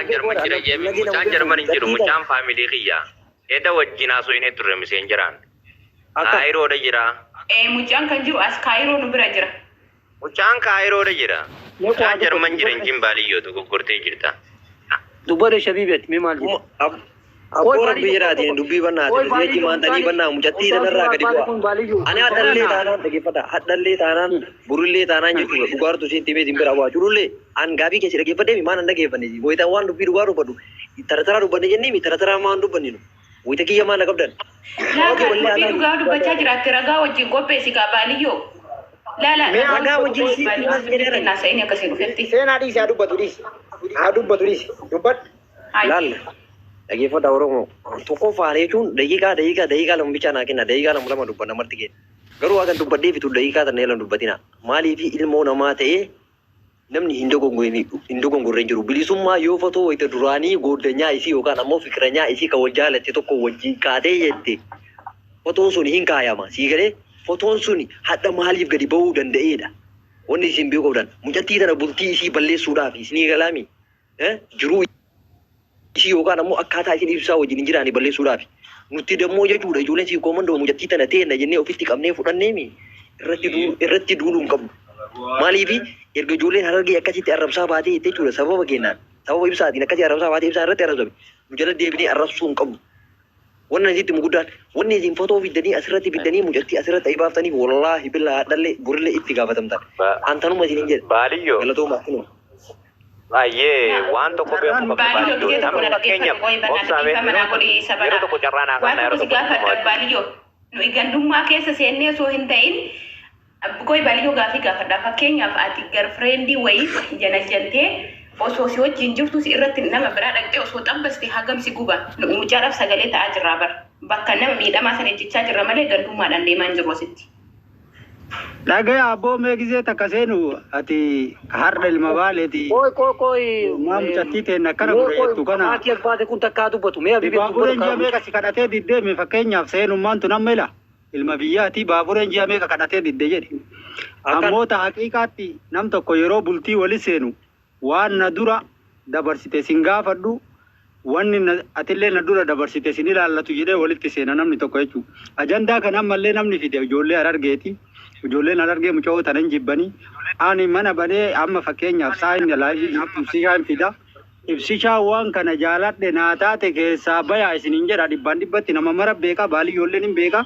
Jarman jira jemi mucaan Jarman hin jiru mucaan faamilii kiyya. Eda wajjinaa so inni turre miseen jiraan. Kaayiroo da jira. Mucaan kan jiru as Kaayiroo nu bira jira. Mucaan Kaayiroo da jira. Mucaan Jarman jira hin baaliyyoo tu gurgurtee jirta. Dubbare shabiibet mee maal jedhu? Abbooran biyyiraatiin dubbii bannaati. Jechi maantanii bannaa mucattii sanarraa gadi bu'a. Ani hadhallee taanaan dhaggeeffata. Hadhallee taanaan burillee taanaan jechuudha. Dhugaartu isheen timee simbira waa jirullee an gaabii keessa dhaggeeffadhee maan an dhaggeeffanne. Wayitaan waan dubbii dhugaa dubbadhu. Taratara dubbanne jennee taratara maan dubbanninu. Wayita kiyya maan qabdan. Dubbii dhugaa dubbachaa jiraatti ragaa wajjin qopheessi kaa baaliyyoo. Laala. Ragaa wajjin si dhiibas jedheera. Naasa'ini akkasii dhufetti. Seenaa dhiisi haa dubbatu dhiisi. Haa dubbatu dhiisi. Dubbadhu. Laalla. Dhaggeeffata Oromoo tokko faaree jechuun daqiiqaa lama bichaa naa kenna daqiiqaa lama dubbanna marti kenna. Garuu waan dubbadhee fitu daqiiqaa tanna elan dubbatina. Maaliif ilmoo namaa ta'ee namni hin dogongorree jiru. Bilisummaa yoo fotoo wayita duraanii gooddanyaa isii yookaan ammoo fikiranyaa isii kan wal jaalatte tokko wajjin kaatee jette fotoon sun hin kaayama. Sii galee fotoon sun hadha maaliif gadi bahuu danda'eedha. Wanni isin beekuu qabdan mucattii tana bultii isii balleessuudhaaf isinii galaami. Jiruu isii yookaan ammoo akkaataa isin ibsaa wajjin hin jiraanne balleessuudhaaf. Nuti dammoo jechuudha ijoolleen si koomandoo mucattii tana ta'e jennee ofitti qabnee fudhanneemi irratti duuluun qabnu. Maaliif erga ijoolleen harargee akkasitti arrabsaa baatee jechuudha sababa kennaan sababa ibsaatiin akkasii arrabsaa baatee ibsaa irratti arrabsame nu jala deebinee arrabsuu hin qabnu. Wannan asitti muguddaan wanni isin fotoo fiddanii asirratti fiddanii mucattii asirratti ayibaaftanii wallaahi billaa hadhallee burillee itti gaafatamtan. Antanuma isin hin jedhe. Baaliyyoo. Galatoomaa kunoo. Baay'ee waan tokko beeku baaliyyoo. Namni fakkeenyaaf obsaamee yeroo tokko carraa naa kanna yeroo tokko baaliyyoo. Nu gandummaa keessa seennee osoo hin ta'in Goy baaliyyoo gaafii gaafadha. Fakkeenyaaf ati garfireendi wayii janajjantee osoo si wajjin jirtu si irratti nama biraa dhaqxee osoo xabbasti hagam si guba. Mucaadhaaf sagalee ta'aa jirraa bara. Bakka nama miidhamaa sana ejjichaa jirra malee gandummaadhaan deemaa hin jiru asitti. Dhagaya abboo mee gisee takka seenu ati har'a ilma baaleeti. Koy. Maa mucattii ta'een akkana gurreettu kana. Maatii as baate kun takkaa dubbatu. Mee abibeetu Baabureen ji'a meeqa si kadhatee diddeemi fakkeenyaaf seenummaan tun amma ila. Ilma biyyaati baabureen ji'a meeqa kadhatee didde jedhe. Ammoota haqiiqaatti nam tokko yeroo bultii wali seenu waan na dura dabarsite sin gaafadhu wanni atillee na dura dabarsite sin ilaallatu jedhee walitti seena namni tokko jechuudha. Ajandaa kan ammallee namni fide ijoollee harargeeti. Ijoolleen harargee mucoo tanan jibbanii. Ani mana banee amma fakkeenyaaf saayinni laayii ibsishaan fida. Ibsishaa waan kana jaaladhe naa taate keessaa bayaa isiniin jedha dhibbatti nama mara beeka baaliyoolleen hin beeka.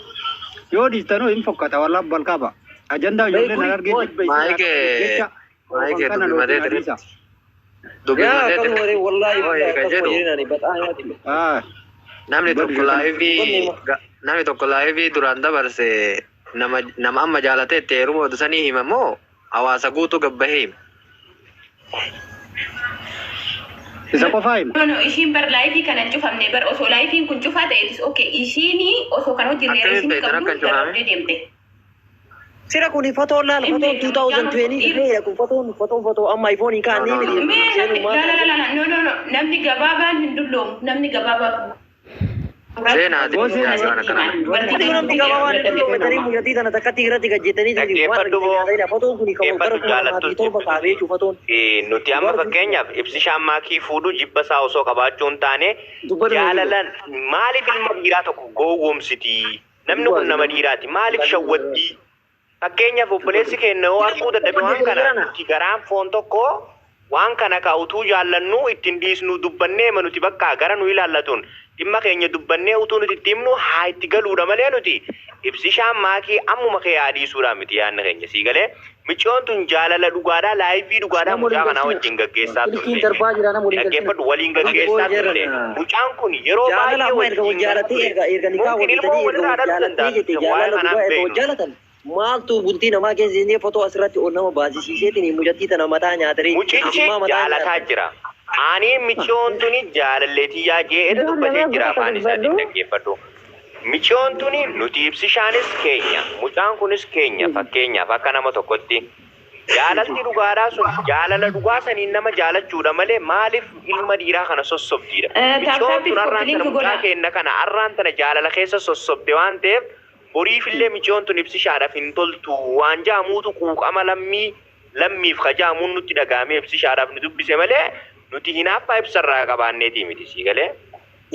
Yoo dhiistanoo hin fokkata wallaan balqaba. Ajandaa ijoolleen harargee maayikee dubbi matee ture. Dubbi matee ture. Namni tokko laayivii duraan dabarse nama amma jaalatee itti heeruma sanii himamoo hawaasa guutuu gabbahee hima. Isa qofaa hima. No, ishiin bar laayifii kana hin cufamne bar osoo laayifiin kun cufaa ta'eetis ishiin osoo kan hojii reerisiin qabdu garabdee deemte. Sira kuni fotoon laala fotoon 2020 kun fotoon amma iPhone kan ni mili. No. Namni gabaabaan hin dulloomu. Namni gabaabaa. Seenaa Wanti namni gabaabaan metanii mucatii tana takkatti irratti gajjettanii fotoon kuni kan gara torba kaabee fotoon. Nuti amma fakkeenyaaf ibsishaan maakii fuudhuu jibba isaa osoo qabaachuu hin taane jaalalan maaliif ilma dhiiraa tokko gowwoomsiti? Namni kun nama dhiiraati maaliif shawwatti? Fakkeenyaaf obboleessi keenya yoo arguu dadhabe waan kana nuti garaan foon tokko waan kana kaa'utuu jaallannu ittiin dhiisnu dubbannee nuti bakka gara nu ilaallatuun dhimma keenya dubbannee utuu nuti itti himnu haa itti galuudha malee nuti ibsishaan maakii ammuma kee yaadisuudha miti yaadna keenya sii galee micoon tun jaalala dhugaadhaa laayivii dhugaadhaa mucaa kanaa wajjin gaggeessaa turte dhaggeeffadhu waliin gaggeessaa turte mucaan kun yeroo baay'ee wajjin mungkin ilmoo walirraa dhabuu danda'a waa'ee kanaan beeknu. Maaltu bultii namaa keessa inni fotoo asirratti ol nama baasisiiseetiin mucattii tana mataa nyaatanii. Mucichi jaalataa jira. Ani michoon tuni jaalalleetii yaajee edda dubbatee jira afaan isaatiin dhaggeeffadhu. Michoon tuni nuti ibsishaanis keenya mucaan kunis keenya fakkeenyaaf akka nama tokkotti. Jaalalti dhugaadhaa sun jaalala dhugaa saniin nama jaalachuudha malee maaliif ilma dhiiraa kana sossobdiidha. Michoon tun arraan tana mucaa keenya kana arraan tana jaalala keessa sossobde waan ta'eef horiifillee michoon tun ibsishaadhaaf hin toltu waan jaamuutu quuqama lammiif kajaamuun nutti dhagaamee ibsishaadhaaf nu dubbise malee nuti hinaaffaa ibsarraa qabaanneetii miti sii galee.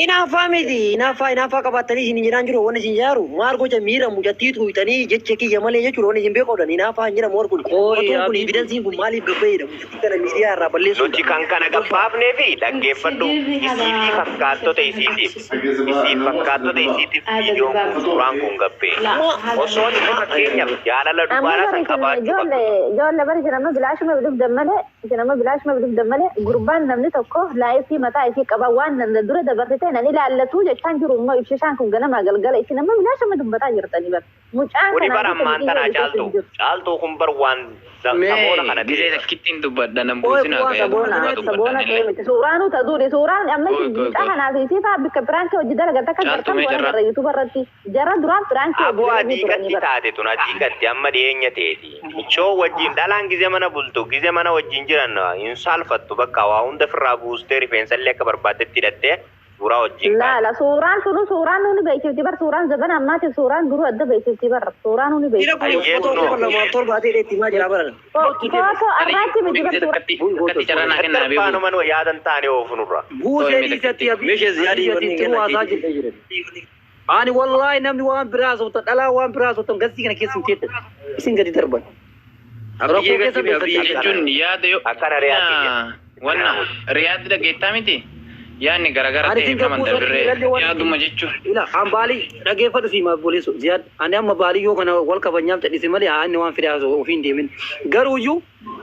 Inaafaa miti, inaafaa qabaatanii isin jiraan jiru waan isin jaaru maal gocha miira mujattii tuutanii jecha kiyya malee jechuudha waan isin beekoodhan inaafaa hin jedhamu warqul. Otoon kun evidensiin kun maaliif gabbeedha mujattii kana miidiyaa irraa balleessu. Nuti kan kana gabbaafnee fi dhaggeeffadhu isii fi fakkaattota isiitiif viidiyoon kun suuraan kun gabbee. Osoo inni fakkeenyaaf jaalala dubaara san qabaachuu qabdu. Ijoollee bari jedhama bilaashuma biduuf dammale gurbaan namni tokko laayifii mataa isii qaba waan dura dabarsite nani ilaallatu jechaan jiru immoo ibsisaan kun ganama galgala isin amma bilaashuma dubbataa jirtanii bar mucaan Kuni bara ammaan tanaa caaltuu kun bar waan saboona kana gisee takkittiin dubbadha nan buusina saboona ta'e miti suuraanu ta'uudha suuraan amma mucaa kanaaf isii fa'aa bikka biraankii hojii dalagaa akka gartan waan irra yuutuba irratti jara duraan biraankii aboo adiikatti taate tun adiikatti amma dhiyeenya ta'eeti michoo wajjin dhalaan gizee mana bultu gizee mana wajjin jiran hin saalfattu bakka waa hunda firraa buustee rifeensallee akka barbaadetti hidhattee suuraa wajjin la suuraan nuni beeksifti bar suuraan zaban ammaati suuraan duru adda beeksifti bar suuraan nuni beeksifti foto arraati miti bar suuraan faanuman yaadan taane oofunurra ani wallahi namni waan biraa sota dhalaa waan biraa sota gasii kana keessa hin teette isin gadi darban jechuun yaada yoo akkana riyaatti wanna riyaatti dhageettaa miti yaanni garagara ta'e naman dabirree yaaduma jechuun. Ila an baalii dhageeffadhu fi boleessu ziyaad ani amma baalii yoo kana wal kabanyaan tadhise malee inni waan fidaa ofiin deemin garuuyyuu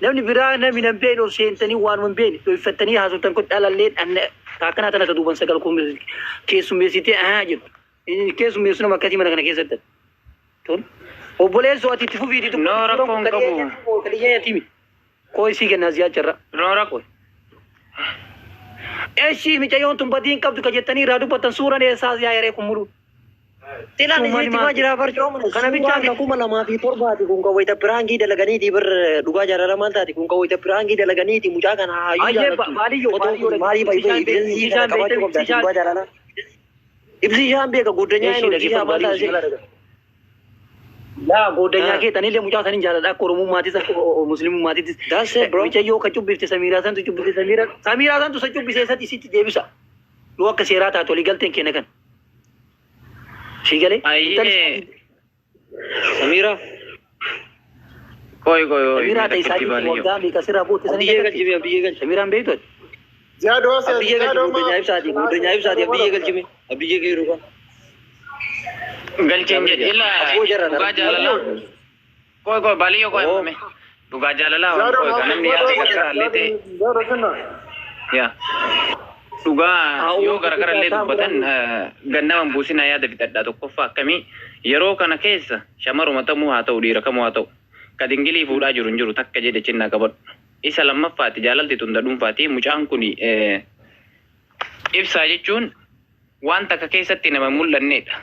namni biraa namni nan beenu ol seentanii waan man beeni dhoyfattanii haasoftan kun dhalallee akkanaa tana duuban sagal kun keessummeessitee jedhu keessummeessu nama akkasii mana kana keessatti tun obboleessu ati itti fufiiti No rakkoon qabu. kadiyyaatimi koo isii kennaa ziyaad jarra No rakkoo. eshi micayyoon tun badiin qabdu ka jettanii irraa dubbatan suuraan eessaa yaa'ee kun mulu Tilaan isitti maa jira barcoo kana bichaan kuma lamaa fi torbaati kun qawwee biraangii dalaganiiti bir dhugaa jaalala maal taati kun qawwee biraangii dalaganiiti mucaa kana hayyuu jaalatu maalii baay'ee ibsii kana qabaachuu qabda dhugaa jaalala ibsii ishaan beeka goddanyaa hin hojii isaa maal taate yaa goddanyaa kee tanillee mucaa sanin jaalladha akka oromummaattis akka muslimummaattis That's it, bro. micayyoo ka cubbifte samiiraa santu cubbifte samiiraa santu sa cubbisee sati isitti deebisa yoo akka seeraa taate olii galteen kenna kan Shigale? Ayyee. Samira Koi. Samira ta isa ji waggaa mi kasira boote san biyya galchime biyya galchime Samira an beektu biyya galchime goddanyaa ibsaati biyya galchime biyya geeru kan Galcheen jedhe ila dhugaa jaalala. Koi baliyyo koi mame. Dhugaa jaalala koi kan inni yaade gargara illee ta'e. Ya. Dhugaa yoo gargara illee dubbatan gannaman buusinaa yaada bitadhaa tokkoffaa akkamii yeroo kana keessa shamaruma tamuu haa ta'u dhiira kamuu haa ta'u ka dingilii fuudhaa jiru hin jiru takka jedhe cinnaa qabadhu. Isa lammaffaati jaalalti tunda dhuunfaati mucaan kun ibsaa jechuun waan takka keessatti nama mul'annedha.